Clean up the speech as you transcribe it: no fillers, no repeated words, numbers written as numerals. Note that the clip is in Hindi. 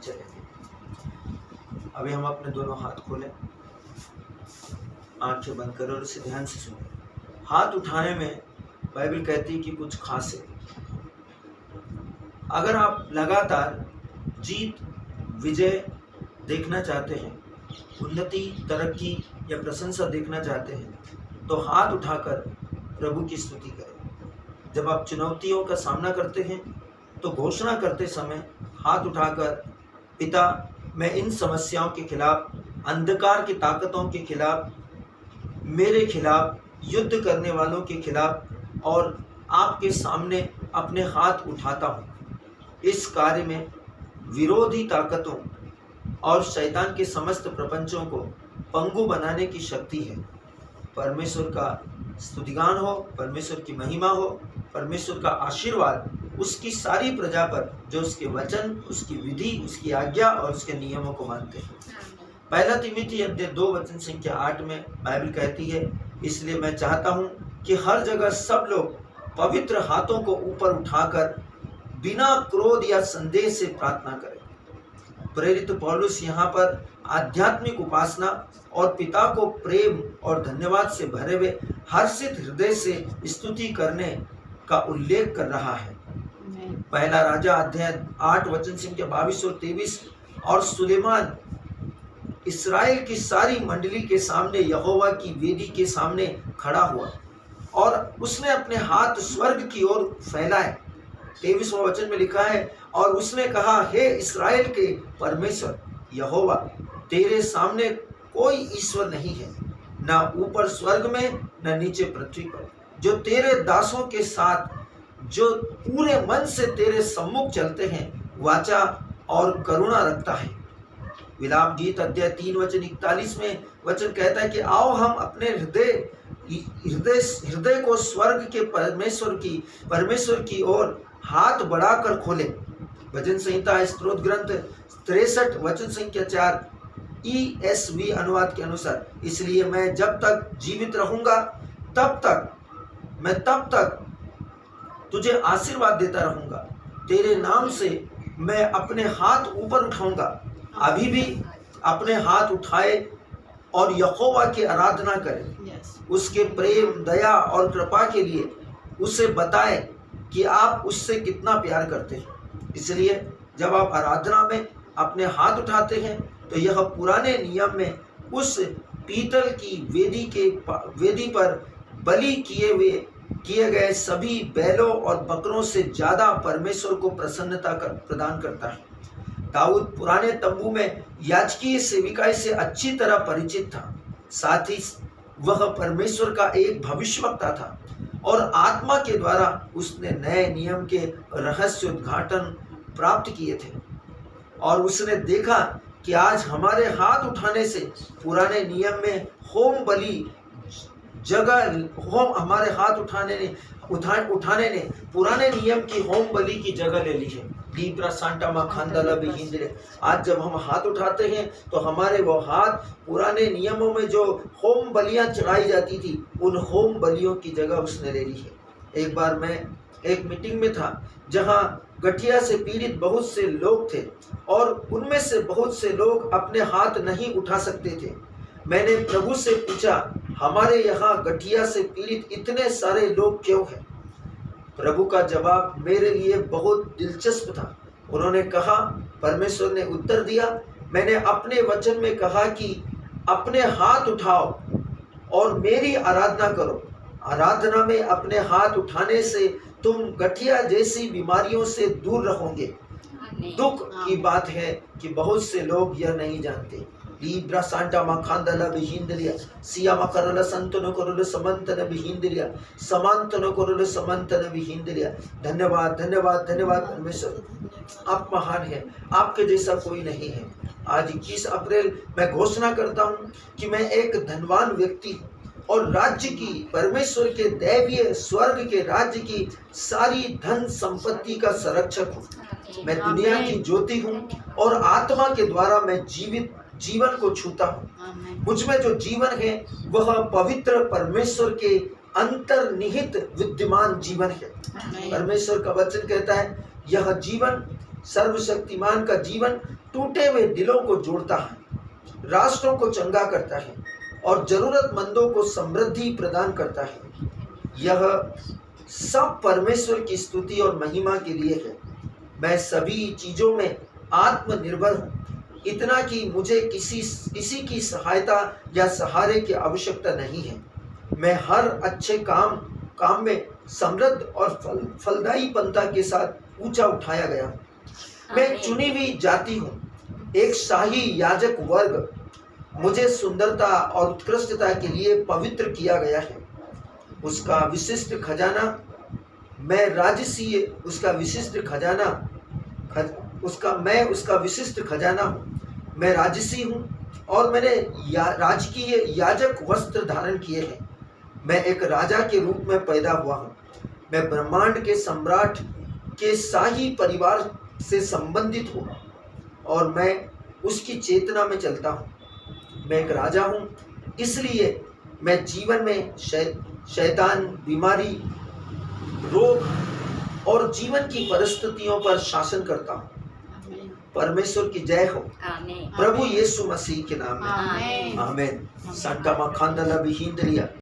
चलेंगे। अभी हम अपने दोनों हाथ खोलें, आंखें बंद करें और इसे ध्यान से सुनें। हाथ उठाने में बाइबल कहती है कि कुछ खास है। अगर आप लगातार जीत विजय देखना चाहते हैं, उन्नति तरक्की या प्रशंसा देखना चाहते हैं, तो हाथ उठाकर प्रभु की स्तुति करें। जब आप चुनौतियों का सामना करते हैं तो घोषणा करते समय हाथ उठाकर, पिता मैं इन समस्याओं के खिलाफ, अंधकार की ताकतों के खिलाफ, मेरे खिलाफ, युद्ध करने वालों के खिलाफ और आपके सामने अपने हाथ उठाता हूँ। इस कार्य में विरोधी ताकतों और शैतान के समस्त प्रपंचों को पंगु बनाने की शक्ति है। परमेश्वर का स्तुतिगान हो, परमेश्वर की महिमा हो, परमेश्वर का आशीर्वाद उसकी सारी प्रजा पर जो उसके वचन, उसकी विधि, उसकी आज्ञा और उसके नियमों को मानते हैं। पहला तिमोथी अध्याय 2 वचन संख्या 8 में बाइबल कहती है, इसलिए मैं चाहता हूँ कि हर जगह सब लोग पवित्र हाथों को ऊपर उठाकर बिना क्रोध या संदेह से प्रार्थना करें। प्रेरित पौलुस यहाँ पर आध्यात्मिक उपासना और पिता को प्रेम और धन्यवाद से भरे हुए हर्षित हृदय से स्तुति करने का उल्लेख कर रहा है। पहला राजा अध्याय 8 वचन संख्या 22 और 23, और सुलेमान इस्राएल की सारी मंडली के सामने यहोवा की वेदी के सामने खड़ा हुआ और उसने अपने हाथ स्वर्ग की ओर फैलाए। 23वां वचन में लिखा है, और उसने कहा, हे इस्राएल के परमेश्वर यहोवा, तेरे सामने कोई ईश्वर नहीं है, ना ऊपर स्वर्ग में न नीचे पृथ्वी पर, जो तेरे दासों के साथ, जो पूरे मन से तेरे सम्मुख चलते हैं, वाचा और करुणा रखता है। विलाप गीत अध्याय 3 वचन 41 में वचन कहता है कि आओ हम अपने हृदय को स्वर्ग के परमेश्वर की ओर हाथ बढ़ाकर खोले। भजन संहिता स्तोत्र ग्रंथ 63 वचन संख्या 4 ESV अनुवाद के अनुसार, इसलिए मैं जब तक जीवित रहूंगा तब तक तुझे आशीर्वाद देता रहूंगा। तेरे नाम से मैं अपने हाथ ऊपर उठाऊंगा। अभी भी अपने हाथ उठाए और यहोवा की आराधना करें। उसके प्रेम, दया और कृपा के लिए उसे बताएं कि आप उससे कितना प्यार करते हैं। इसलिए जब आप आराधना में अपने हाथ उठाते हैं तो यह पुराने नियम में उस पीतल की वेदी पर बलि किए गए सभी बैलों और बकरों से ज्यादा परमेश्वर को प्रसन्नता प्रदान करता है। दाऊद पुराने तंबू में याजकीय सेविकाई से अच्छी तरह परिचित था। साथ ही वह परमेश्वर का एक भविष्यवक्ता था और आत्मा के द्वारा उसने नए नियम के रहस्य उद्घाटन प्राप्त किए थे। और उसने देखा कि आज हमारे हाथ उठाने से पुराने नियम में हमारे हाथ उठाने ने पुराने नियम की होम बलि की जगह ले ली है। लीब्रा सांटा माखांदला बिहिंदरे। आज जब हम हाथ उठाते हैं तो हमारे वो हाथ पुराने नियमों में जो होम बलियां चढ़ाई जाती थी, उन होम बलियों की जगह उसने ले ली है। एक बार मैं एक मीटिंग में था जहां गठिया से पीड़ित बहुत से लोग थे और उनमें से बहुत से लोग अपने हाथ नहीं उठा सकते थे। मैंने प्रभु से पूछा, हमारे यहाँ गठिया से पीड़ित इतने सारे लोग क्यों हैं? प्रभु का जवाब मेरे लिए बहुत दिलचस्प था। उन्होंने कहा, परमेश्वर ने उत्तर दिया, मैंने अपने वचन में कहा कि अपने हाथ उठाओ और मेरी आराधना करो। आराधना में अपने हाथ उठाने से तुम गठिया जैसी बीमारियों से दूर रहोगे। दुख की बात है कि बहुत से लोग यह नहीं जानते। लीब्रा सांटा माखांदला बिहिंदरिया सिया मकरल संतन करल समंतन बिहिंदरिया समांतन करल समंतन बिहिंदरिया। धन्यवाद धन्यवाद धन्यवाद परमेश्वर, आप महान हैं, आपके जैसा कोई नहीं है। आज 21 अप्रैल मैं घोषणा करता हूं कि मैं एक धनवान व्यक्ति और राज्य की, परमेश्वर के दैवीय स्वर्ग के राज्य की सारी धन संपत्ति का संरक्षक हूँ। मैं दुनिया की ज्योति हूँ और आत्मा के द्वारा मैं जीवन को छूता हूँ। मुझ में जो जीवन है वह पवित्र परमेश्वर के अंतर्निहित विद्यमान जीवन है। परमेश्वर का वचन कहता है, यह जीवन सर्वशक्तिमान का जीवन टूटे हुए दिलों को जोड़ता है, राष्ट्रों को चंगा करता है और जरूरतमंदों को समृद्धि प्रदान करता है। यह सब परमेश्वर की स्तुति और महिमा के लिए है। मैं सभी चीजों में आत्मनिर्भर हूँ, इतना कि मुझे किसी की सहायता या सहारे की आवश्यकता नहीं है। मैं हर अच्छे काम में समृद्ध और फलदायी पंथा के साथ ऊंचा उठाया गया हूँ। मैं चुनी हुई जाति हूँ, एक शाही याजक वर्ग। मुझे सुंदरता और उत्कृष्टता के लिए पवित्र किया गया है। उसका विशिष्ट खजाना मैं उसका विशिष्ट खजाना हूँ। मैं राजसी हूँ और मैंने राजकीय याजक वस्त्र धारण किए हैं। मैं एक राजा के रूप में पैदा हुआ हूँ। मैं ब्रह्मांड के सम्राट के शाही परिवार से संबंधित हूँ और मैं उसकी चेतना में चलता हूँ। मैं एक राजा हूँ, इसलिए मैं जीवन में शैतान, बीमारी, रोग और जीवन की परिस्थितियों पर शासन करता हूँ। परमेश्वर की जय हो। प्रभु यीशु मसीह के नाम में आमीन। संता मखंडला बिहिंद्रिया।